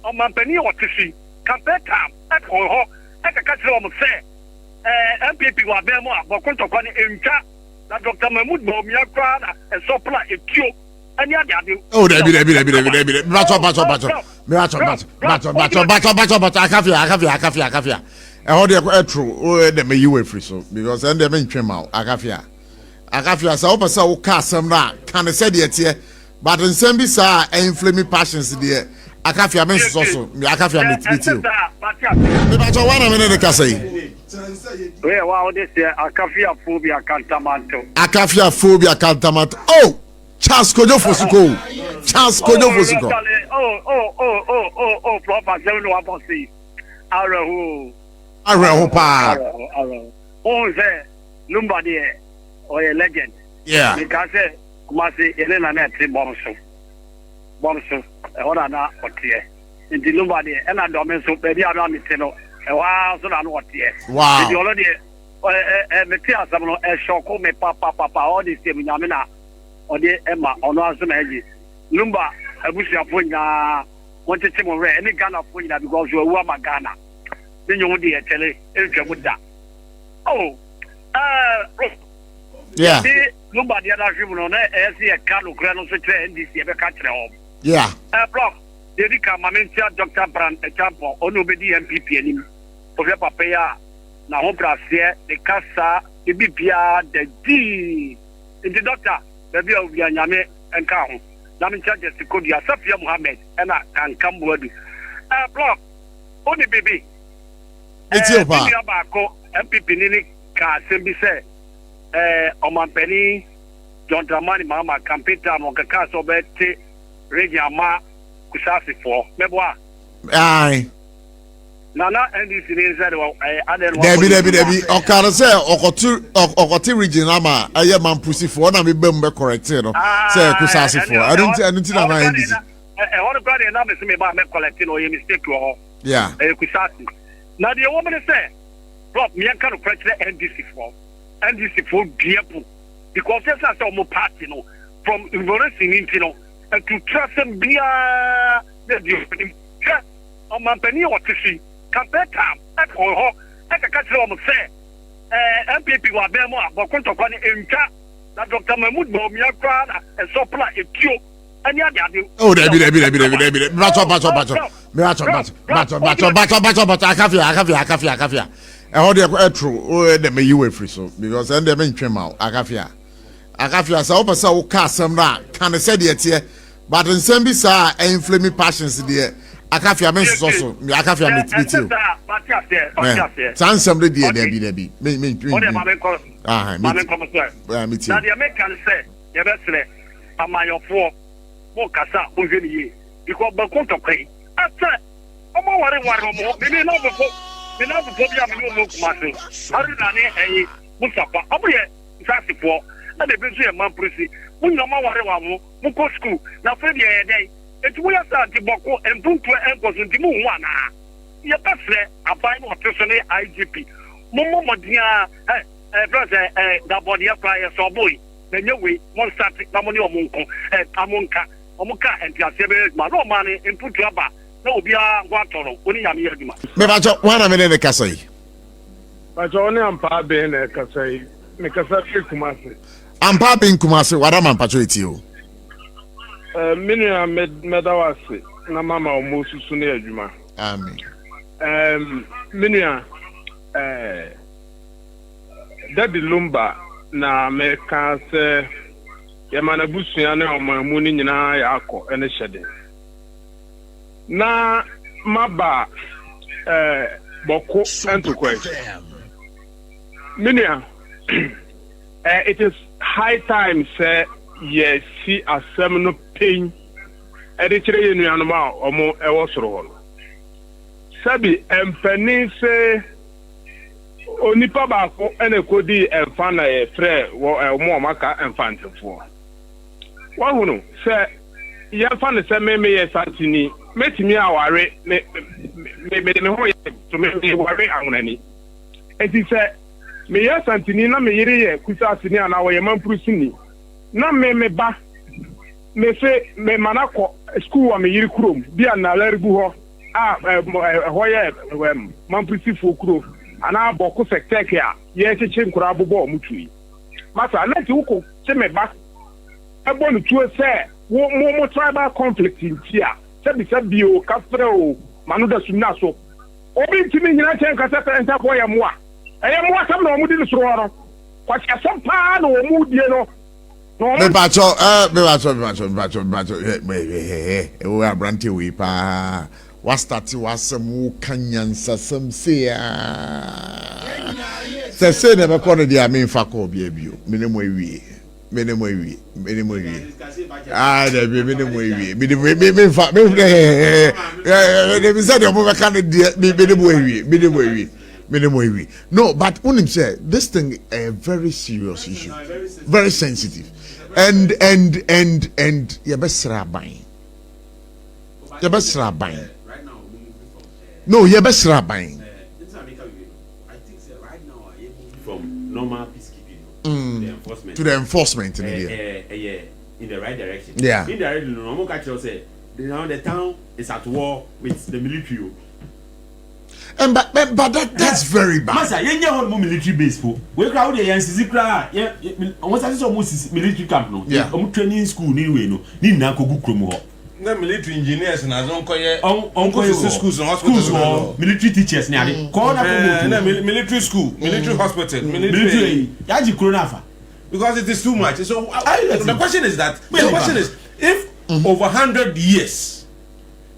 on my penny or to see. Compare time at home. I can catch them say. MPP were there more, but come to one in chat. That Dr. Mahmoud Bomiakra and SOMPA a cure. And the other. Oh, Debbie. Akafia. I hold you true. Oh, they may you free so because then they may trim out. Akafia, so open so cast some that can say it here, but in some bizarre and inflaming passions, dear. Akafia means also Akafia meet you. But one minute, the Cassie. Well, this year, Akafia phobia cantamanto. Akafia phobia cantamanto. Oh! Charles Kojo Fosuko. Oh, proper 7-1 Arahu. Oh, say, nobody or a legend. Yeah. Because Kumasi, Elena Netri Bomso. Orana, or tear. In the nobody, and I don't so baby around it, a while so on what tear. Wow. You already, the tears, a shock, me papa, all this same Yamina. Or the Emma or no Edgy. Lumba, a bush of Punya, wanted to wear any Ghanaf Ɔ Wɔbi because you were my Ghana. Then you would be a telly if you would that. Oh, yeah. Lumba, the other human on there, see a car of Granos and this year, country home. Yeah. Block, the Rika Mamentia, Dr. Brand, a champion, or nobody MPP and him. Of your papaya, now home the Casa, the BPR, the D. In the doctor. Baby of Yanyame and Kahu. Namin charges to Kodia Safia Mohammed and I can come word. Block. Only baby. It's your part. MPP Nini Ka Sembi say, Oman Penny, John Dramani Mama, Campita, Monkaka, Sobete, Regiama, Kusasi for. Meboa. Aye. Nana and this is Debbie. Okara say okoti region ama aye man pussy for na me bembe corrected no say kusasi for I don't na NDC I want to grab the numbers me ba me collecting or you mistake or yeah kusasi now the woman say block me kan no correct NDC for diapo because that's how mo party no from embarrassing into no and to trust them bia the on my penny or to see compare time at home. I can catch them say, MPP were there more, but come to one in chat. That Dr. Mahmoud Bomiakra and SOMPA a cure. And the other. Oh, Debbie. Akafia. I hold you true. Oh, they may you free so because then they may trim out. Akafia, so open so cast some that can say it here, but in some bizarre and inflaming passions, dear. Akafia means also Akafia meet you. Sound somebody dear Debbie. Me. Now the American say, you best say, am I your four? More Casa, who's in ye? Because Bakonto pay. After, I'm worried, maybe not before you have no look, Martin. How did I Mustafa? I'm here, that's for, and the busy man prissy. We no more worry, Muko school. Now, for the day. It will start to Boko and Buntu and goes into Moana. Your best a final personal IGP. Momo Modia, brother, the body of fire, so boy. Then you wait, one start Namoni or Munko, Amonka, Omoka, and Tiasabe, Malo money, and put your bar. No, be a Guatoro, only a mere. Maybe 1 minute the Cassie. But only I'm Pabe and Cassie, make a such Kumasi. I'm Pabe Kumasi, what am I patrioting you? Minia medawasi na mama omosu sune adwuma. Amen. Minia Daddy Lumba na meka se ya manabusua na omamu ni nyina ya akọ ene hyede. Na maba boko entokwe. Minia it is high time say yes, see a seminal pain. Editor in Yanama or more Ewosro. Sabi and Penny say only Papa and a Cody and Fana a Fre or more Maka and Phantom for. One who say, Yan say, maybe a Santini, met me our maybe to make me worry on any. And he said, me yes, Santinina, me here, Kusasini and our Yaman Prusini. Na me ba me se me manako school wa me yiri krom bia na laribu ho hoye mampisi fokuro ana boko sector ya ye cheche nkura bobo omutui masa let wuko cheme ba ebo no tuo se mo tribal conflict in tia se bi o kafre o manu da sunna so obi ntimi nyina chen kasa enta boy ya moa eye moa sam na omudi ni soro ro kwa SOMPA na omudi no me bacho we abranti we pa wa start wasem kanyansa sam se se na be kono dia me fa ko bia bio menemo awie ah da bi menemo awie me fa me me say de mo be kan dia menemo awie no but unim say this thing a very serious issue very sensitive and you besra ban no you besra ban from normal peacekeeping to the enforcement in the right direction. Yeah. Indirectly, normal culture say the town is at war with the military. And but that's very bad. Masa, you have no military base for. We crowd the NCC crowd. Yeah, almost as almost military camp no. Yeah. Training school ni we no. Ni na ko gu kromo ho. Na military engineers na zon koye schools and hospitals, military teachers ni ade. Ko na military school, military hospital, military. Ya ji corona fa. Because it is too much. So the question is if over 100 years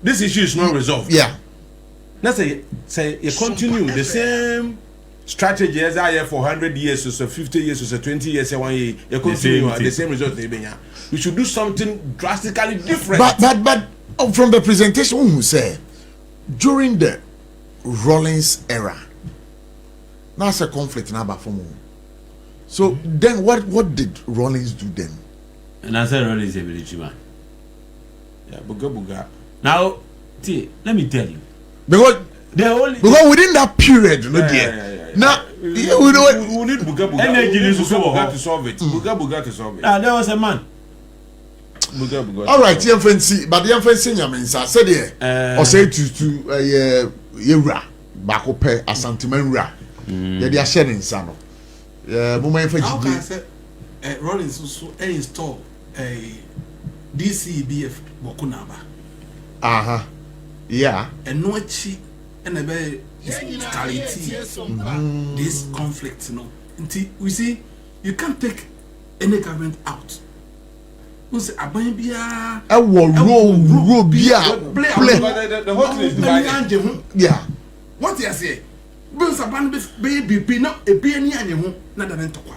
this issue is not resolved. Yeah. Let's say you continue the same strategy as I have for 100 years or so 50 years or so 20 years or 1 year, you continue at the same result. We should do something drastically different. But from the presentation, who say during the Rawlings era, that's a conflict in Abafomo. So then, what did Rawlings do then? And I said Rawlings is a military man. Yeah, buga. Now, see, let me tell you. Because within that period, now we need buga energy to solve it. Buga to solve it. There was a man. Buga. All right, young fancy, but young fancy, I said here, or say to Yura, Bakope, Asantimenra, they are sharing Sano. Moment for Rollins also install a DCBF Bokunaba. Yeah. And no chi and a very this conflict, you know. Until we see you can't take any government out. We say Abambia a war the whole thing is divided. Yeah. What you say? Bills aban baby no e be ani anye ho na da ntokwa.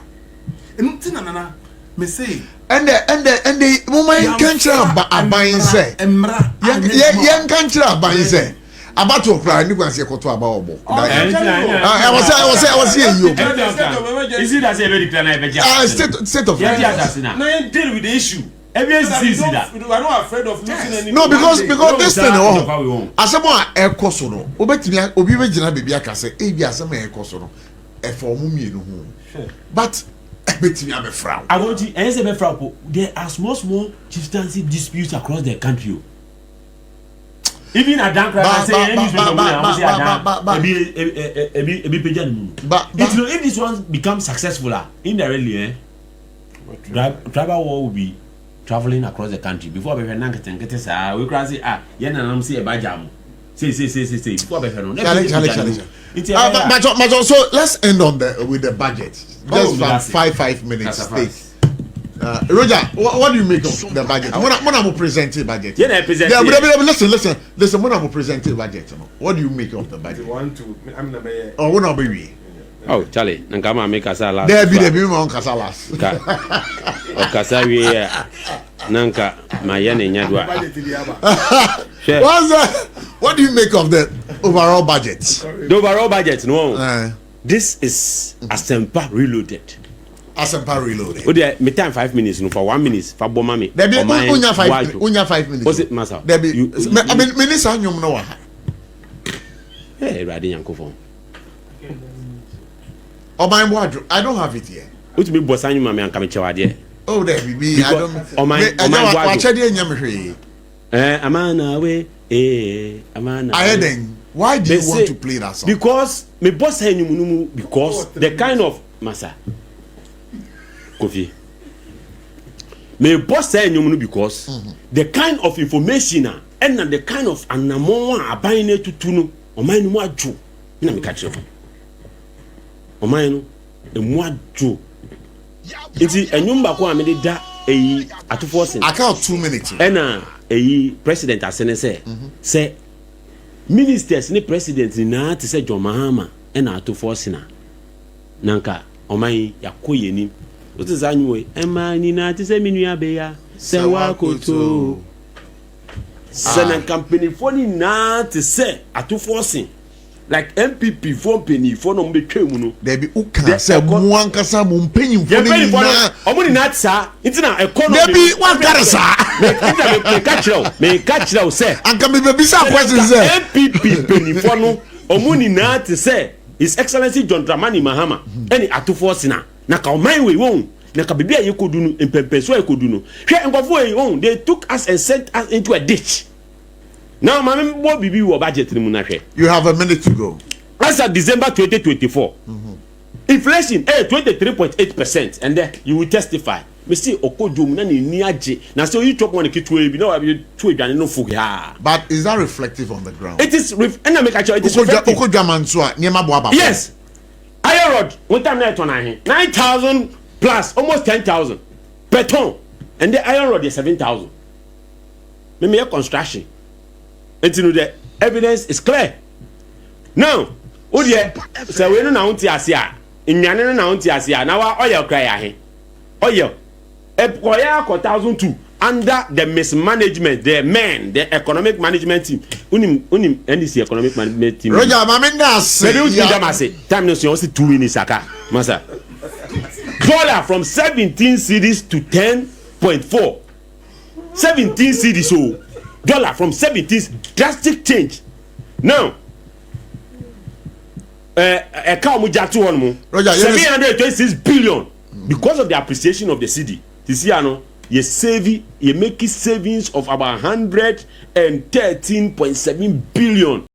Enu ti na me say and the moment cancer aban say emra yan cancer aban say about to cry ni kwan say koto aba obo I was here you is it as a very clear na state of now deal with the issue. We are not afraid of losing any. No, because this thing asemo a ekoso no obetimi obi be gina bebi aka say e bi asemo a ekoso no e for mu mienu hu but betimi abe frown I want to say be frown there are small chieftaincy disputes across the country. Even a dank right say any if this one becomes successful indirectly tribal war will be traveling across the country before we say say e bajam say before challenge. So let's end on with the budget just 5 minutes stay. Roger, what do you make of the budget? When I'm presenting budget, listen. When I'm presenting budget, what do you make of the budget? Oh, when baby. Oh, Charlie, Nankama make us last. There be on Casalas. Casawi Nanka, Mayane Nyadwa. What do you make of the overall budget? The overall budget, no. This is a SOMPA reloaded. SOMPA reloaded. Oh, there, me time 5 minutes, no, for 1 minute, for bomami. There be unya 5 minutes. What's it, Massa? There be, I mean, minister, you know. Hey, riding Yanko phone. Oh, my wardrobe. I don't have it here. What me bosanyu mama and kamichawa there? Oh, there be. I don't. Oh my wardrobe. Amana we amana. Ayeden, why do you want to play that song? Because me boss enyumunumu because the kind of masa Kofi. Me boss enyumunu because the kind of information and the kind of anamon aban na tutu no oman no mu adwo na me ka kire oman no emu adwo nti enyum ba ko a me de da eyi atofo sen I count 2 minutes na eyi president asene say ministers ni president ni na te say John Mahama na atofo sena nanka oman yakoye ni what is anyway emani na te say minu abeya se wakoto Sena company for ni na te say atofo sen like MPP for penny for no be twemu no there be uka say mu ankasa mu mpanyin for ni na omuni na tsa intina economy there be one garasa me catch you say anka me be sa question say MPP penny for no omuni na te say His Excellency John Dramani Mahama any atofo sena na ka oman we won na ka bibia yekodu no empempe so yekodu no hwe nkofo e won they took us and sent us into a ditch. Now, my bibi wo budget ni munahwe. You have a minute to go. As of December 2024, inflation 23.8%, and then you will testify. Me see okodum na ni age. Na so you talk one kitwe bi na wa bi tu edwane no fu ya. But is that reflective on the ground? It is and I make it is reflective. Okodwaman so niema bo aba. Yes. Iron rod, what time na ton ahe? 9,000 plus almost 10,000 per ton. And the iron rod is 7,000. Me construction. And you know the evidence is clear. Now, Udia, so we don't know Tiasia. In Yana now Tiasia. Now oil cry ahe. Oil. Epoya 1,002 under the mismanagement, the economic management team. Unim NDC economic management team. Roger, Mamenda say. Time no see 2 minutes aka. Masa. Dollar from 17 cedis to 10.4. 17 cedis so. Dollar from 70s, drastic change. Now, a cow mujatu on mo 726 billion because of the appreciation of the cedi. This year, no, you save, you make savings of about 113.7 billion.